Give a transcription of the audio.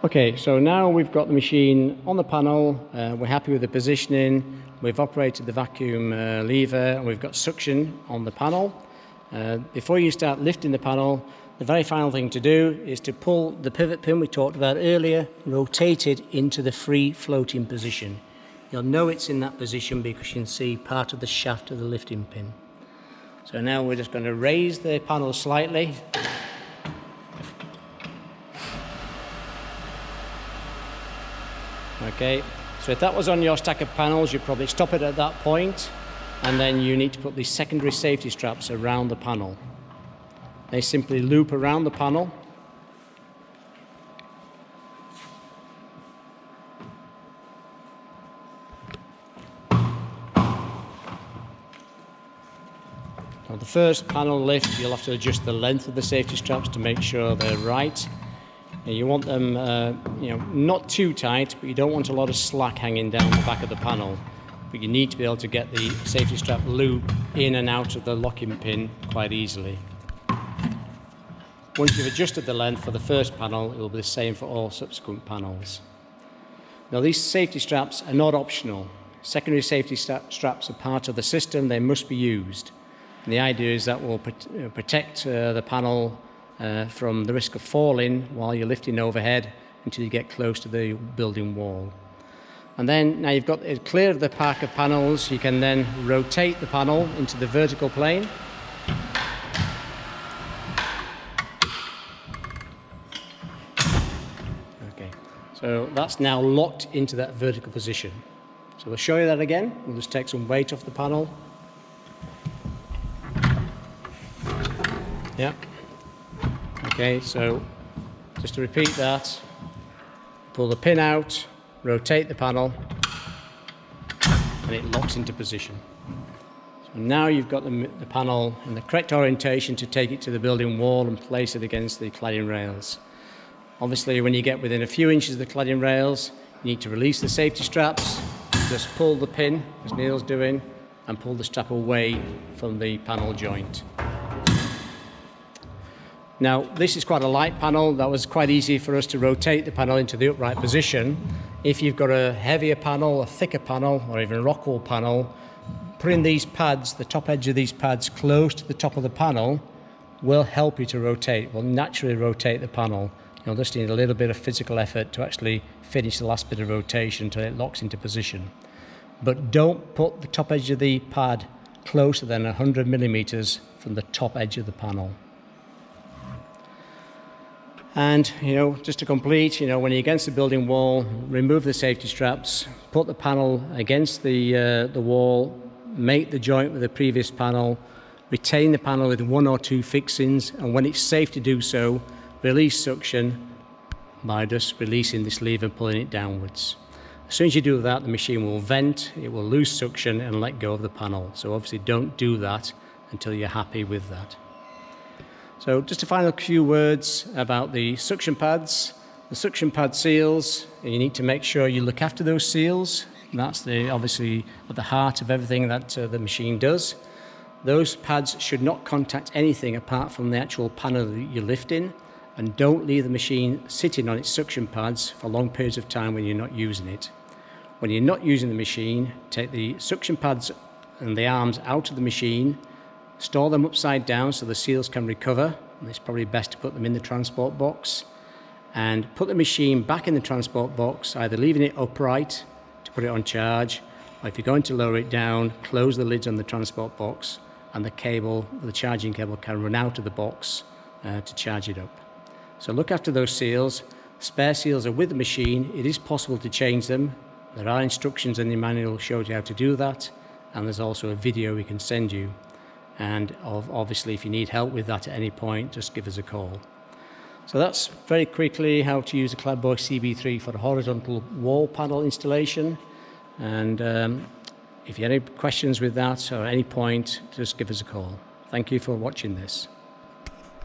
Okay, so now we've got the machine on the panel, we're happy with the positioning, we've operated the vacuum lever, and we've got suction on the panel. Before you start lifting the panel, the very final thing to do is to pull the pivot pin we talked about earlier, rotate it into the free floating position. You'll know it's in that position because you can see part of the shaft of the lifting pin. So now we're just going to raise the panel slightly. Okay, so if that was on your stack of panels, you'd probably stop it at that point, and then you need to put these secondary safety straps around the panel. They simply loop around the panel. Now the first panel lift, you'll have to adjust the length of the safety straps to make sure they're right. You want them not too tight, but you don't want a lot of slack hanging down the back of the panel. But you need to be able to get the safety strap loop in and out of the locking pin quite easily. Once you've adjusted the length for the first panel, it will be the same for all subsequent panels. Now these safety straps are not optional. Secondary safety straps are part of the system, they must be used. And the idea is that will protect the panel from the risk of falling while you're lifting overhead until you get close to the building wall. And then, now you've got it clear of the pack of panels, you can then rotate the panel into the vertical plane. Okay, so that's now locked into that vertical position. So we'll show you that again. We'll just take some weight off the panel. Yeah. Okay, so just to repeat that, pull the pin out, rotate the panel, and it locks into position. So now you've got the panel in the correct orientation to take it to the building wall and place it against the cladding rails. Obviously, when you get within a few inches of the cladding rails, you need to release the safety straps, just pull the pin, as Neil's doing, and pull the strap away from the panel joint. Now, this is quite a light panel. That was quite easy for us to rotate the panel into the upright position. If you've got a heavier panel, a thicker panel, or even a rock wall panel, putting these pads, the top edge of these pads, close to the top of the panel will help you to rotate, will naturally rotate the panel. You'll just need a little bit of physical effort to actually finish the last bit of rotation until it locks into position. But don't put the top edge of the pad closer than 100 millimeters from the top edge of the panel. And, just to complete, when you're against the building wall, remove the safety straps, put the panel against the wall, make the joint with the previous panel, retain the panel with 1 or 2 fixings, and when it's safe to do so, release suction by just releasing this lever and pulling it downwards. As soon as you do that, the machine will vent, it will lose suction and let go of the panel. So obviously don't do that until you're happy with that. So just a final few words about the suction pads. The suction pad seals, you need to make sure you look after those seals. That's obviously at the heart of everything that the machine does. Those pads should not contact anything apart from the actual panel that you're lifting, and don't leave the machine sitting on its suction pads for long periods of time when you're not using it. When you're not using the machine, take the suction pads and the arms out of the machine, store them upside down so the seals can recover, and it's probably best to put them in the transport box, and put the machine back in the transport box, either leaving it upright to put it on charge, or if you're going to lower it down, close the lids on the transport box, and the charging cable can run out of the box to charge it up. So look after those seals. Spare seals are with the machine. It is possible to change them. There are instructions in the manual show you how to do that, and there's also a video we can send you. And obviously, if you need help with that at any point, just give us a call. So that's very quickly how to use the Clad CB3 for a horizontal wall panel installation. And if you have any questions with that or at any point, just give us a call. Thank you for watching this.